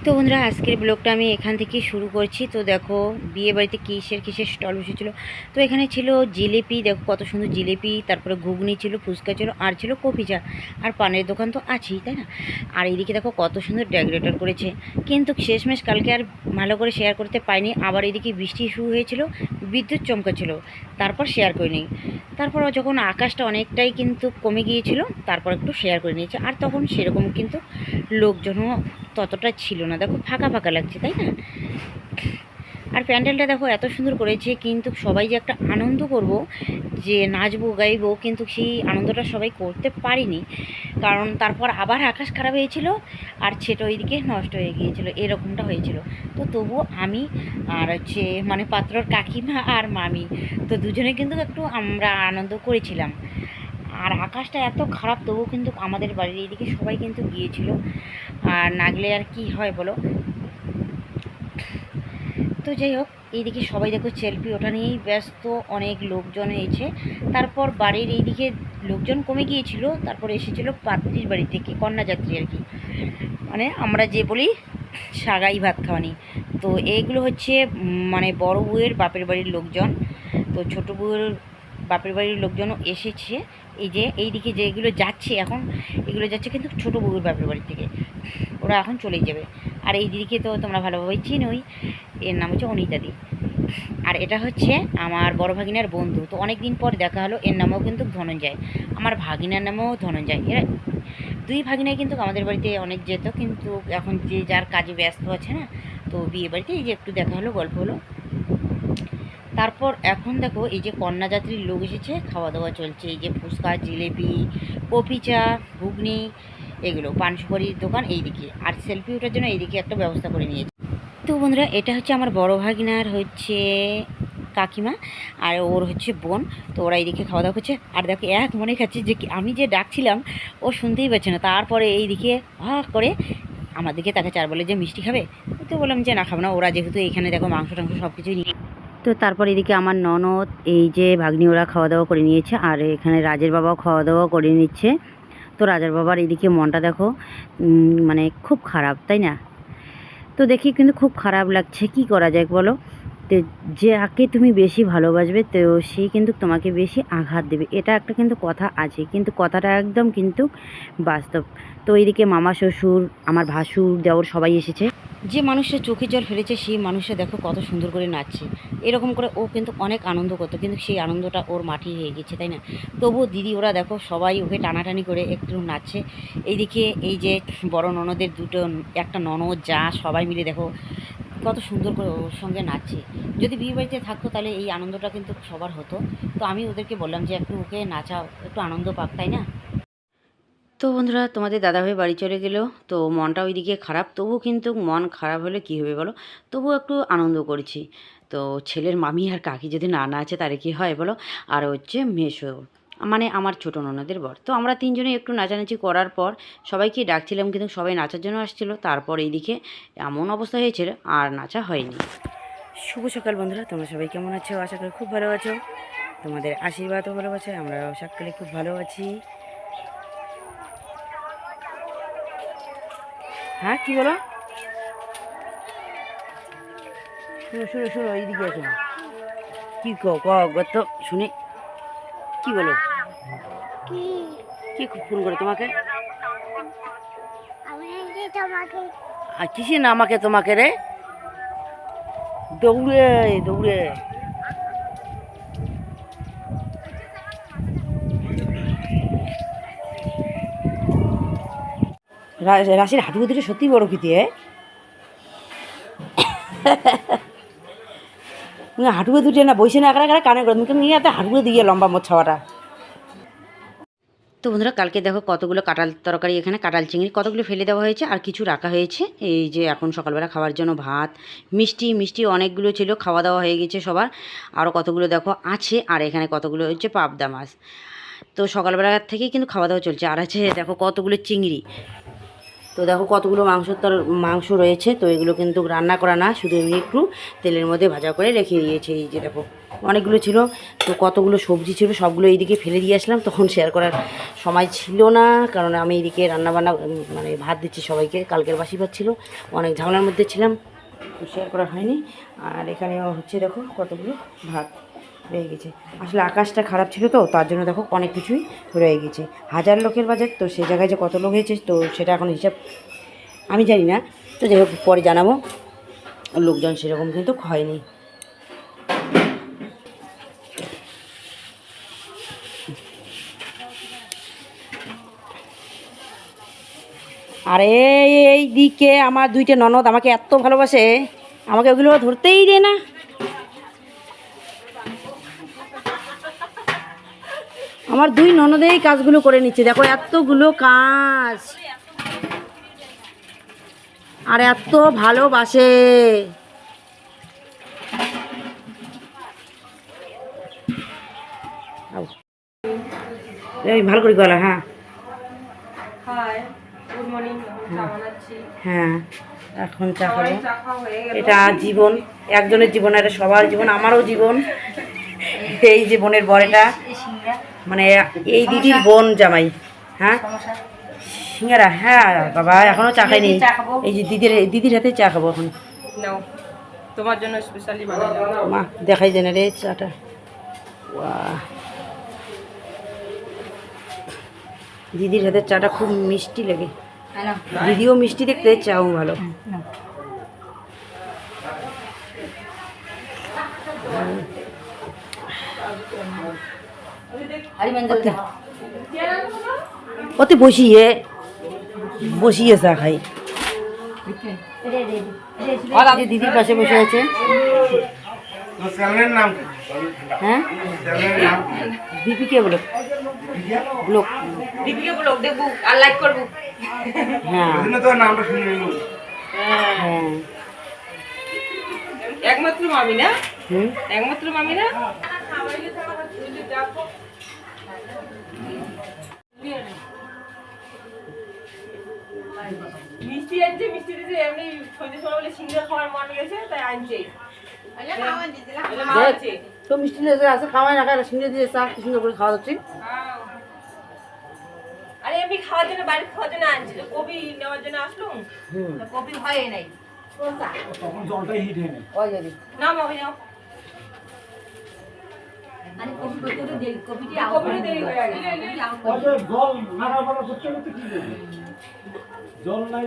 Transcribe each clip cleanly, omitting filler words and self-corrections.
তো বন্ধুরা আজকের ব্লগটা আমি এখান থেকে শুরু করছি। তো দেখো বিয়ে বাড়িতে কিসের কিসের স্টল বসেছিল। তো এখানে ছিল জিলিপি, দেখো কত সুন্দর জিলিপি, তারপরে ঘুগনি ছিল, ফুচকা ছিল, আর ছিল কফি চা, আর পানের দোকান তো আছেই, তাই না। আর এইদিকে দেখো কত সুন্দর ডেকোরেটর করেছে, কিন্তু শেষমেশ কালকে আর ভালো করে শেয়ার করতে পাইনি। আবার এইদিকে বৃষ্টি শুরু হয়েছিল, বিদ্যুৎ চমকাচ্ছিল, তারপর শেয়ার করিনি। তারপর যখন আকাশটা অনেকটাই কিন্তু কমে গিয়েছিল, তারপর একটু শেয়ার করে নিয়েছে। আর তখন সেরকম কিন্তু লোকজনও ততটা ছিল না, দেখো ফাঁকা ফাঁকা লাগছে, তাই না। আর প্যান্ডেলটা দেখো এত সুন্দর করেছে, কিন্তু সবাই যে একটা আনন্দ করব, যে নাচবো গাইবো, কিন্তু সেই আনন্দটা সবাই করতে পারিনি। কারণ তারপর আবার আকাশ খারাপ হয়েছিল, আর ছেটো ওইদিকে নষ্ট হয়ে গিয়েছিল, এরকমটা হয়েছিল। তো তবুও আমি আর হচ্ছে মানে পাত্রর কাকিমা আর মামি, তো দুজনে কিন্তু একটু আমরা আনন্দ করেছিলাম। আর আকাশটা এত খারাপ, তবুও কিন্তু আমাদের বাড়ির এইদিকে সবাই কিন্তু গিয়েছিল। আর না গেলে আর কি হয় বলো। তো যাই হোক, এইদিকে সবাই দেখো সেলফি ওঠা নিয়েই ব্যস্ত, অনেক লোকজন হয়েছে। তারপর বাড়ির এইদিকে লোকজন কমে গিয়েছিল, তারপর এসেছিল পাত্রীর বাড়ি থেকে কন্যাযাত্রী আর কি, মানে আমরা যে বলি সাগাই ভাত খাওয়ানি। তো এইগুলো হচ্ছে মানে বড় বউয়ের বাপের বাড়ির লোকজন। তো ছোটো বউয়ের বাপের বাড়ির লোকজনও এসেছে। এই যে এইদিকে যেগুলো যাচ্ছে এখন, এগুলো যাচ্ছে কিন্তু ছোটো বউয়ের বাপের বাড়ি থেকে, ওরা এখন চলেই যাবে। আর এই দিদিকে তো তোমরা ভালোভাবেই চিনোই, এর নাম হচ্ছে অনিতাদি। আর এটা হচ্ছে আমার বড় ভাগিনার বন্ধু, তো অনেক দিন পর দেখা হলো। এর নামও কিন্তু ধনঞ্জয়, আমার ভাগিনার নামও ধনঞ্জয়। এরা দুই ভাগিনাই কিন্তু আমাদের বাড়িতে অনেক যেত, কিন্তু এখন যে যার কাজে ব্যস্ত আছে না, তো বিয়ে বাড়িতে এই যে একটু দেখা হলো, গল্প হলো। তারপর এখন দেখো এই যে কন্যাযাত্রীর লোক এসেছে, খাওয়া দাওয়া চলছে। এই যে ফুচকা, জিলেপি, কফি চা, ঘুগনি, এগুলো পান সুপারির দোকান এইদিকে। আর সেলফি ওঠার জন্য এইদিকে একটা ব্যবস্থা করে নিয়েছে। তো বন্ধুরা এটা হচ্ছে আমার বড় ভাগিনার হচ্ছে কাকিমা, আর ওর হচ্ছে বোন। তো ওরা এইদিকে খাওয়া দাওয়া করছে। আর দেখো এক মনে খাচ্ছে যে আমি যে ডাকছিলাম ও শুনতেই পাচ্ছে না। তারপরে এইদিকে হা করে আমার দিকে তাকে চার বলে যে মিষ্টি খাবে। তো বললাম যে না খাবো না, ওরা যেহেতু এখানে দেখো মাংস টাংস সব কিছুই নিয়ে। তো তারপর এদিকে আমার ননদ, এই যে ভাগ্নি, ওরা খাওয়া দাওয়া করে নিয়েছে। আর এখানে রাজের বাবাও খাওয়া দাওয়া করে নিচ্ছে। তো রাজার বাবার এদিকে মনটা দেখো মানে খুব খারাপ, তাই না। তো দেখি কিন্তু খুব খারাপ লাগছে, কি করা যায় বলো। তো যাকে তুমি বেশি ভালোবাসবে, তো সেই কিন্তু তোমাকে বেশি আঘাত দেবে, এটা একটা কিন্তু কথা আছে, কিন্তু কথাটা একদম কিন্তু বাস্তব। তো এইদিকে মামা শ্বশুর, আমার ভাসুর, দেওর সবাই এসেছে। যে মানুষের চোখে জল ফেলেছে, সেই মানুষটা দেখো কত সুন্দর করে নাচছে। এরকম করে ও কিন্তু অনেক আনন্দ করতো, কিন্তু সেই আনন্দটা ওর মাটি হয়ে গেছে, তাই না। তবুও দিদি ওরা দেখো সবাই ওকে টানাটানি করে একটু নাচছে। এইদিকে এই যে বড় ননদের দুটো, একটা ননদ, যা সবাই মিলে দেখো কত সুন্দর করে ওর সঙ্গে নাচছে। যদি বিয়ে বাড়িতে থাকতো তাহলে এই আনন্দটা কিন্তু সবার হতো। তো আমি ওদেরকে বললাম যে একটু ওকে নাচাও, একটু আনন্দ পাক, তাই না। তো বন্ধুরা তোমাদের দাদাভাই বাড়ি চলে গেল, তো মনটা ওইদিকে খারাপ। তবু কিন্তু মন খারাপ হলে কী হবে বলো, তবুও একটু আনন্দ করেছি। তো ছেলের মামি আর কাকি যদি না নাচে তাহলে কী হয় বলো। আর হচ্ছে মেসো, মানে আমার ছোটো ননদের বর। তো আমরা তিনজনে একটু নাচানাচি করার পর সবাইকে ডাকছিলাম, কিন্তু সবাই নাচার জন্য আসছিলো। তারপর এইদিকে এমন অবস্থা হয়েছিল, আর নাচা হয়নি। শুভ সকাল বন্ধুরা, তোমরা সবাই কেমন আছো? আশা করি খুব ভালো আছো। তোমাদের আশীর্বাদ ও ভালোবাসা আমরা সকলে খুব ভালো আছি। হ্যাঁ কি বলো? শুনো শুনো শুনো, এইদিকে আসো। কি কত শুনি, কি বলো? কি ফোন করে তোমাকে? আর কিসে না আমাকে তোমাকে রে, দৌড়ে দৌড়ে। রাশির হাঁটু দুটো সত্যি বড় খিতে, হাঁটুয়ে দুটো না বইসে না একা কানে করে তুমি নিয়ে এত হাঁটুয়ে দিয়ে লম্বা মোট ছাওয়াটা। তো বন্ধুরা কালকে দেখো কতগুলো কাঁঠাল তরকারি, এখানে কাঁঠাল চিংড়ি কতগুলো ফেলে দেওয়া হয়েছে, আর কিছু রাখা হয়েছে। এই যে এখন সকালবেলা খাওয়ার জন্য ভাত, মিষ্টি মিষ্টি অনেকগুলো ছিল, খাওয়া দাওয়া হয়ে গেছে সবার। আরও কতগুলো দেখো আছে, আর এখানে কতগুলো হচ্ছে পাবদা মাছ। তো সকালবেলা থেকেই কিন্তু খাওয়া দাওয়া চলছে। আর আছে দেখো কতগুলো চিংড়ি। তো দেখো কতগুলো মাংস রয়েছে। তো এগুলো কিন্তু রান্না করা না, শুধু এমনি একটু তেলের মধ্যে ভাজা করে রেখে দিয়েছে। এই যে দেখো অনেকগুলো ছিল, তো কতগুলো সবজি ছিল সবগুলো এইদিকে ফেলে দিয়ে আসলাম, তখন শেয়ার করার সময় ছিল না, কারণ আমি এইদিকে রান্নাবান্না মানে ভাত দিচ্ছি সবাইকে, কালকের বাসি ভাত ছিল, অনেক ঝামেলার মধ্যে ছিলাম, তো শেয়ার করা হয়নি। আর এখানে হচ্ছে দেখো কতগুলো ভাত রয়ে গেছে, আসলে আকাশটা খারাপ ছিল তো তার জন্য দেখো অনেক কিছুই রয়ে গেছে। 1000 লোকের বাজার, তো সে জায়গায় যে কত লোক হয়েছে তো সেটা এখন হিসাব আমি জানি না, তো যাই হোক পরে জানাবো। লোকজন সেরকম কিন্তু হয়নি। আর এই দিকে আমার 2টে ননদ আমাকে এত ভালোবাসে, আমাকে ওগুলো ধরতেই দেয় না। আমার 2 ননদেই কাজগুলো করে নিচ্ছে, দেখো এতগুলো কাজ, আর এত ভালোবাসে। এই ভালো করে গলা, হ্যাঁ হ্যাঁ, এখন চা খাবো। এটা জীবন, একজনের জীবন, এটা সবার জীবন, আমারও জীবন। এই যে বোনের বর, এটা মানে এই দিদির বোন জামাই। হ্যাঁ সিঙ্গারা, হ্যাঁ বাবা এখনো চা খাইনি, এই যে দিদির হাতে চা খাবো এখন। তোমার জন্য স্পেশালি বানালাম। মা দেখাই দেন রে চাটা। বাহ, দিদির হাতের চাটা খুব মিষ্টি লাগে, দিদিও মিষ্টি দেখতে, চাও ভালো। ওতে বসিয়ে চা খাই, দিদির পাশে বসে আছে। হ্যাঁ দীপিকে ব্লগ, ব্লগ দীপিকে ব্লগ দেখবো আর লাইক করবো। হ্যাঁ হ্যাঁ, একমাত্র মামি না, একমাত্র মামি না। মিষ্টি আনছে, মিষ্টি দিতে এমনি সন্ধ্যে সময় বলে সিঙ্গার খাওয়ার মন গেছে তাই আনছে। তো মিষ্টি আছে খাওয়াই না, খায় সিঙ্গে দিয়ে চা কি সুন্দর করে খাওয়া যাচ্ছে। আরে আমি খাওয়ার জন্য, বাড়ি খাওয়ার জন্য আনছি, কবি নেওয়ার জন্য আসলাম, কবি হয় নাই, তখন জলটাই হিট হয়নি। না মামি নাও। আরে কবিটা দেরি হয়ে গেছে। জল নাড়াবাড়া করতে করতে কি দেবে, জল নাই।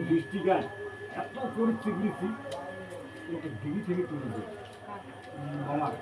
বৃষ্টি গাছ এত পরিচিত বৃষ্টি দিঘি থেকে তুলে দেবে আমার।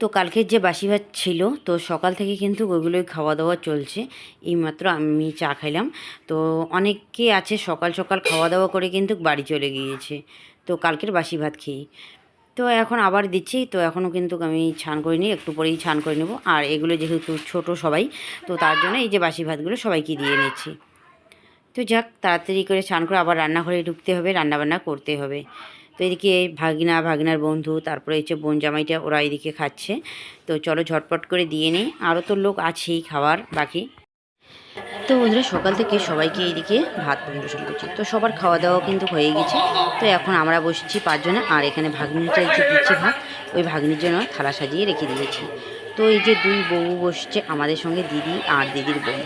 তো কালকের যে বাসি ভাত ছিল, তো সকাল থেকে কিন্তু ওইগুলোই খাওয়া দাওয়া চলছে। এইমাত্র আমি চা খাইলাম, তো অনেকে আছে সকাল সকাল খাওয়া দাওয়া করে কিন্তু বাড়ি চলে গিয়েছে, তো কালকের বাসি ভাত খেয়ে। তো এখন আবার দিচ্ছি, তো এখনও কিন্তু আমি ছান করে নিই, একটু পরেই ছান করে নেব। আর এগুলো যেহেতু ছোট সবাই, তো তার জন্য এই যে বাসি ভাতগুলো সবাইকে দিয়ে নিচ্ছি। তো যাক, তাড়াতাড়ি করে স্নান করে আবার রান্নাঘরে ঢুকতে হবে, রান্নাবান্না করতে হবে। তো এদিকে ভাগনার বন্ধু, তারপরে হচ্ছে বোন জামাইটা, ওরা এদিকে খাচ্ছে। তো চলো ঝটপট করে দিয়ে নিই, আরও তো লোক আছেই খাওয়ার বাকি। তো বন্ধুরা সকাল থেকে সবাইকে এইদিকে ভাত পরিবেশন করছি, তো সবার খাওয়া দাওয়া কিন্তু হয়ে গেছে। তো এখন আমরা বসেছি 5 জনে, আর এখানে ভাগ্নিটা যে দিচ্ছে ভাত, ওই ভাগ্নির জন্য থালা সাজিয়ে রেখে দিয়েছি। তো এই যে 2 বউ বসছে আমাদের সঙ্গে, দিদি আর দিদির বোন।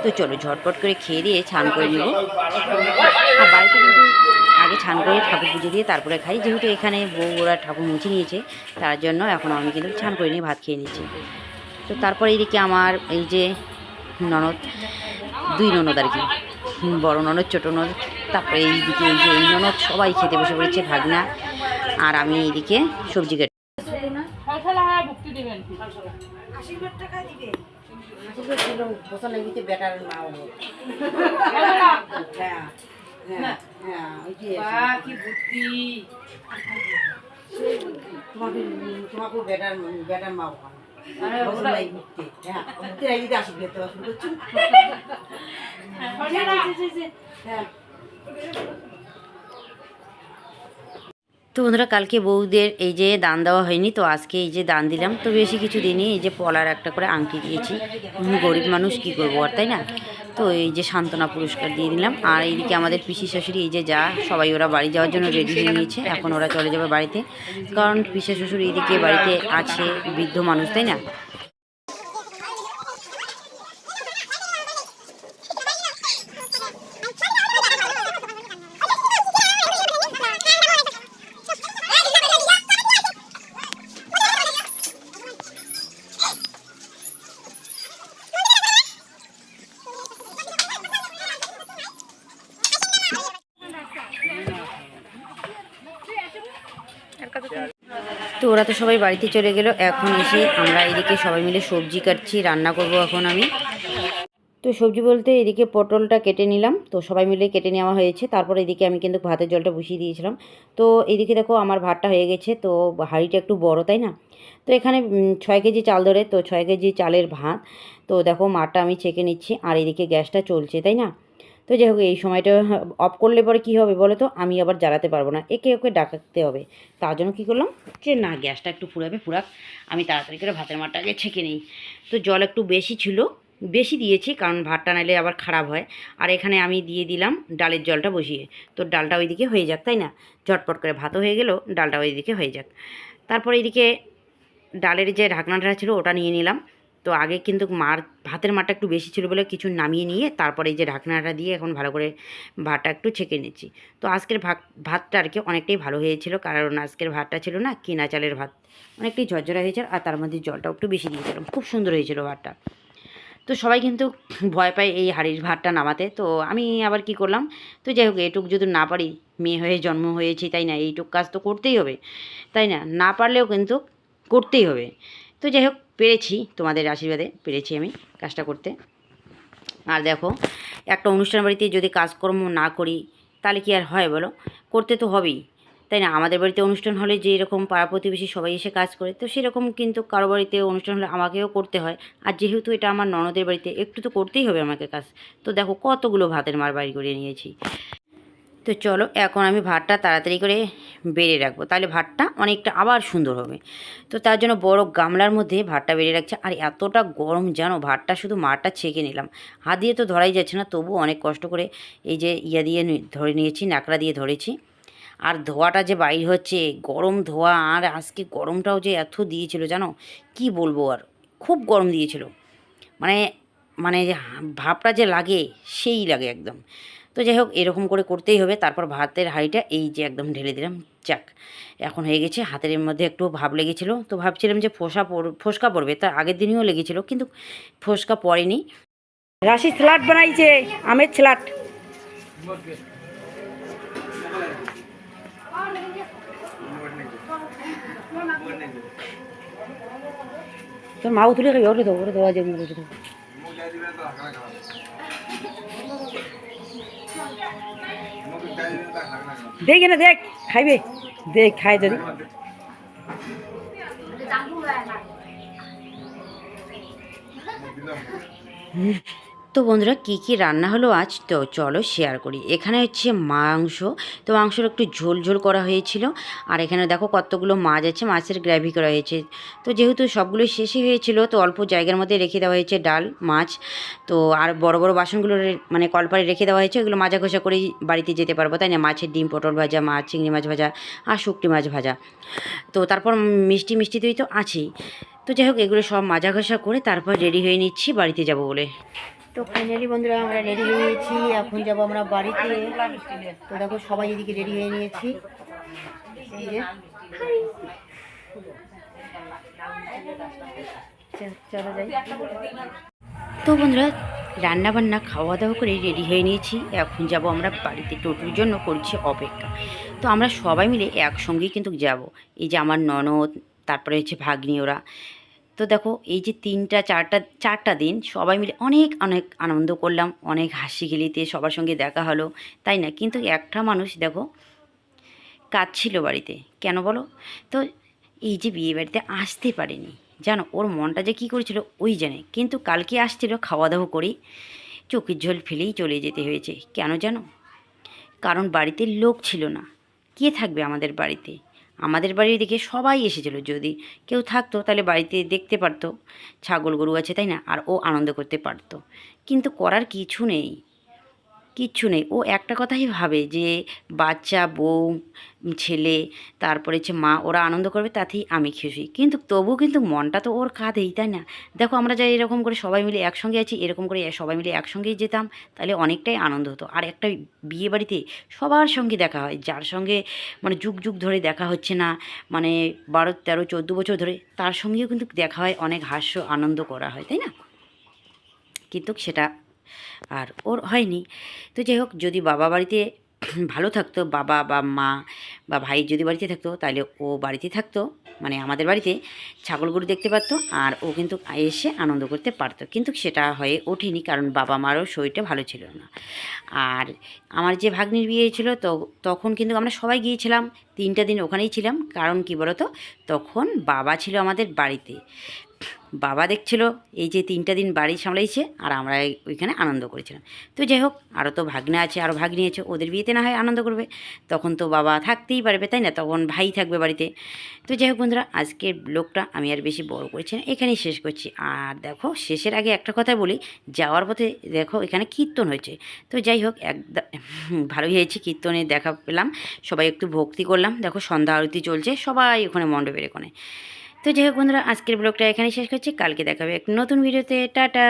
তো চলো ঝটপট করে খেয়ে দিয়ে ছান করে নেব। আর বাড়িতে কিন্তু আগে ছান করে ঠাকুর পুজো দিয়ে তারপরে খাই, যেহেতু এখানে বউ ওরা ঠাকুর মুছে নিয়েছে, তার জন্য এখন আমি কিন্তু ছান করে নিয়ে ভাত খেয়ে নিচ্ছি। তো তারপরে এইদিকে আমার এই যে ননদ, 2 ননদ আর কি, বড় ননদ, ছোটো ননদ, তারপরে এইদিকে এই যে এই ননদ, সবাই খেতে বসে পড়েছে, ভাগনা আর আমি এইদিকে সবজি কেটে। তোমাকে বেটার মা তো বন্ধুরা, কালকে বউদের এই যে দান দেওয়া হয়নি, তো আজকে এই যে দান দিলাম। তো বেশি কিছু দিনই এই যে পলার একটা করে আংটি দিয়েছি। গরিব মানুষ কি করবো আর, তাই না? তো এই যে সান্ত্বনা পুরস্কার দিয়ে দিলাম। আর এইদিকে আমাদের পিসি শ্বশুরি এই যে যা সবাই ওরা বাড়ি যাওয়ার জন্য রেডি হয়ে নিয়েছে। এখন ওরা চলে যাবে বাড়িতে, কারণ পিসি শ্বশুর এইদিকে বাড়িতে আছে, বৃদ্ধ মানুষ, তাই না? তো ওরা তো সবাই বাড়িতে চলে গেল। এখন এসে আমরা এদিকে সবাই মিলে সবজি কাটছি, রান্না করব এখন আমি। তো সবজি বলতে এদিকে পটলটা কেটে নিলাম, তো সবাই মিলে কেটে নেওয়া হয়েছে। তারপর এদিকে আমি কিন্তু ভাতের জলটা বসিয়ে দিয়েছিলাম। তো এদিকে দেখো আমার ভাতটা হয়ে গেছে। তো হাঁড়িটা একটু বড়, তাই না? তো এখানে 6 কেজি চাল ধরে, তো 6 কেজি চালের ভাত। তো দেখো মাঠটা আমি ছেঁকে নিচ্ছি, আর এদিকে গ্যাসটা চলছে, তাই না? তো যাই হোক, এই সময়টা অফ করলে পরে কী হবে বলো তো, আমি আবার জ্বালাতে পারবো না, একে ওকে ডাকাতে হবে। তার জন্য কী করলাম, যে না, গ্যাসটা একটু ফুরাক, আমি তাড়াতাড়ি করে ভাতের মাঠটা আগে ছেঁকে নিই। তো জল একটু বেশি ছিল, বেশি দিয়েছি, কারণ ভাতটা নাইলে আবার খারাপ হয়। আর এখানে আমি দিয়ে দিলাম ডালের জলটা বসিয়ে। তো ডালটা ওইদিকে হয়ে যাক, তাই না? ঝটপট করে ভাতও হয়ে গেল, ডালটা ওইদিকে হয়ে যাক। তারপর এইদিকে ডালের যে ঢাকনাটা ছিল ওটা নিয়ে নিলাম। তো আগে কিন্তু ভাতের মারটা একটু বেশি ছিল বলে কিছু নামিয়ে নিয়ে তারপরে এই যে ঢাকনাটা দিয়ে এখন ভালো করে ভাতটা একটু ছেঁকে নিচ্ছি। তো আজকের ভাতটা আর কি অনেকটাই ভালো হয়েছিল, কারণ আজকের ভাতটা ছিল না কিনা চালের ভাত, অনেকটাই ঝরঝরা হয়েছিল। আর তার মধ্যে জলটাও একটু বেশি দিয়েছিলাম, খুব সুন্দর হয়েছিল ভাতটা। তো সবাই কিন্তু ভয় পায় এই হাঁড়ির ভাতটা নামাতে। তো আমি আবার কি করলাম, তো যাই হোক, এটুক যদি না পারি, মেয়ে হয়ে জন্ম হয়েছি, তাই না? এইটুক কাজ তো করতেই হবে, তাই না? না পারলেও কিন্তু করতেই হবে। তো যাই হোক, পেরেছি, তোমাদের আশীর্বাদে পেরেছি আমি কাজটা করতে। আর দেখো, একটা অনুষ্ঠান বাড়িতে যদি কাজকর্ম না করি তাহলে কি আর হয় বলো? করতে তো হবেই, তাই না? আমাদের বাড়িতে অনুষ্ঠান হলে যে এরকম পাড়া প্রতিবেশী সবাই এসে কাজ করে, তো সেরকম কিন্তু কারো বাড়িতে অনুষ্ঠান হলে আমাকেও করতে হয়। আর যেহেতু এটা আমার ননদের বাড়িতে, একটু তো করতেই হবে আমাকে কাজ। তো দেখো কতগুলো ভাতের মার বাড়ি করে নিয়েছি। তো চলো, এখন আমি ভাতটা তাড়াতাড়ি করে বেড়ে রাখবো, তাহলে ভাতটা অনেকটা আবার সুন্দর হবে। তো তার জন্য বড় গামলার মধ্যে ভাতটা বেড়ে রাখছে। আর এতটা গরম জানো, ভাতটা শুধু মারটা ছেঁকে নিলাম, হাত দিয়ে তো ধরাই যাচ্ছে না, তবু অনেক কষ্ট করে এই যে দিয়ে ধরে নিয়েছি, ন্যাকড়া দিয়ে ধরেছি। আর ধোয়াটা যে বাইর হচ্ছে, গরম ধোয়া। আর আজকে গরমটাও যে এত দিয়েছিল জানো, কি বলবো আর, খুব গরম দিয়েছিল। মানে মানে ভাবটা যে লাগে, সেই লাগে একদম। তো যাই হোক, এরকম করে করতেই হবে। তারপর ভাতের হাঁড়িটা এই যে একদম ঢেলে দিলাম, যাক এখন হয়ে গেছে। হাতের মধ্যে একটু ভাব লেগেছিলো, তো ভাবছিলাম যে ফোসকা পড়বে, তার আগের দিনও লেগেছিলো, কিন্তু ফোসকা পড়েনি। রাশি স্যালাড বানাইছে, আমের স্যালাড। তোর মাও তুলে খাবি, ওরে ওরে দেওয়া যাবে। দেখে না, দেখ খাইবে, দেখ খাই যদি। তো বন্ধুরা, কী কী রান্না হলো আজ, তো চলো শেয়ার করি। এখানে হচ্ছে মাংস, তো মাংসর একটু ঝোল ঝোল করা হয়েছিল। আর এখানে দেখো কতগুলো মাছ আছে, মাছের গ্রেভি করা হয়েছে। তো যেহেতু সবগুলো শেষই হয়েছিল, তো অল্প জায়গার মধ্যে রেখে দেওয়া হয়েছে ডাল, মাছ। তো আর বড় বড় বাসনগুলো মানে কলপারে রেখে দেওয়া হয়েছে, ওগুলো মাজা ঘষা করেই বাড়িতে যেতে পারবো, তাই না? মাছের ডিম, পটল ভাজা, মাছ, চিংড়ি মাছ ভাজা, আর শুকটি মাছ ভাজা। তো তারপর মিষ্টি দই তো আছেই। তো যাই হোক, এগুলো সব মাজা ঘষা করে তারপর রেডি হয়ে নিচ্ছি বাড়িতে যাব বলে। তো ফাইনালি বন্ধুরা, আমরা রেডি হয়ে নিয়েছি, এখন যাবো আমরা বাড়িতে। তো দেখো সবাই এদিকে রেডি হয়ে নিয়েছি, এই যে চলো যাই। তো বন্ধুরা, রান্না বান্না খাওয়া দাওয়া করে রেডি হয়ে নিয়েছি, এখন যাব আমরা বাড়িতে। টোটোর জন্য করছি অপেক্ষা। তো আমরা সবাই মিলে একসঙ্গেই কিন্তু যাব। এই যে আমার ননদ, তারপরে হচ্ছে ভাগ্নি, ওরা। তো দেখো, এই যে চারটা দিন সবাই মিলে অনেক অনেক আনন্দ করলাম, অনেক হাসি খেলিতে সবার সঙ্গে দেখা হলো, তাই না? কিন্তু একটা মানুষ দেখো কাঁদছিল বাড়িতে, কেন বলো তো? এই যে বিয়ে বাড়িতে আসতে পারেনি, জানো ওর মনটা যে কী করেছিল ওই জানে। কিন্তু কালকে আসছিল, খাওয়া দাওয়া করেই চোখের জল ফেলেই চলে যেতে হয়েছে। কেন জানো? কারণ বাড়িতে লোক ছিল না, কে থাকবে আমাদের বাড়িতে? আমাদের বাড়ির দিকে সবাই এসেছিলো, যদি কেউ থাকতো তাহলে বাড়িতে দেখতে পারতো ছাগল গরু আছে, তাই না? আর ও আনন্দ করতে পারতো, কিন্তু করার কিছু নেই, কিচ্ছু নেই। ও একটা কথাই ভাবে যে বাচ্চা, বউ, ছেলে, তারপরে হচ্ছে মা, ওরা আনন্দ করবে তাতেই আমি খুশি। কিন্তু তবুও কিন্তু মনটা তো ওর কাঁধেই, তাই না? দেখো আমরা যাই এরকম করে সবাই মিলে একসঙ্গে আছি, এরকম করে সবাই মিলে একসঙ্গেই যেতাম, তাহলে অনেকটাই আনন্দ হতো। আর একটা বিয়ে বাড়িতে সবার সঙ্গে দেখা হয়, যার সঙ্গে মানে যুগ যুগ ধরে দেখা হচ্ছে না, মানে 12, 13, 14 বছর ধরে, তার সঙ্গেও কিন্তু দেখা হয়, অনেক হাস্য আনন্দ করা হয়, তাই না? কিন্তু সেটা আর ওর হয়নি। তো যাই হোক, যদি বাবা বাড়িতে ভালো থাকতো, বাবা বা মা বা ভাই যদি বাড়িতে থাকতো, তাহলে ও বাড়িতে থাকতো, মানে আমাদের বাড়িতে ছাগল গরু দেখতে পারতো, আর ও কিন্তু এসে আনন্দ করতে পারতো। কিন্তু সেটা হয়ে ওঠেনি, কারণ বাবা মারও শরীরটা ভালো ছিল না। আর আমার যে ভাগ্নির বিয়ে ছিল, তো তখন কিন্তু আমরা সবাই গিয়েছিলাম, 3টা দিন ওখানেই ছিলাম। কারণ কি বলতো, তখন বাবা ছিল আমাদের বাড়িতে, বাবা দেখছিল এই যে 3টা দিন বাড়ি সামলাইছে, আর আমরা ওইখানে আনন্দ করেছিলাম। তো যাই হোক, আরও তো ভাগ্নে আছে, আরও ভাগ্নি আছে, ওদের বিয়েতে না হয় আনন্দ করবে, তখন তো বাবা থাকতেই পারবে, তাই না? তখন ভাই থাকবে বাড়িতে। তো যাই হোক বন্ধুরা, আজকের ব্লগটা আমি আর বেশি বড় করছি না, এখানেই শেষ করছি। আর দেখো, শেষের আগে একটা কথা বলি, যাওয়ার পথে দেখো এখানে কীর্তন হয়েছে। তো যাই হোক, ভালোই হয়েছে, কীর্তনে দেখা পেলাম, সবাই একটু ভক্তি করলাম। দেখো সন্ধ্যা আরতি চলছে, সবাই ওখানে মণ্ডপের ওখানে। তো যাই হোক বন্ধুরা, আজকের ব্লগটা এখানেই শেষ করছি, কালকে দেখাবে এক নতুন ভিডিওতে। টাটা।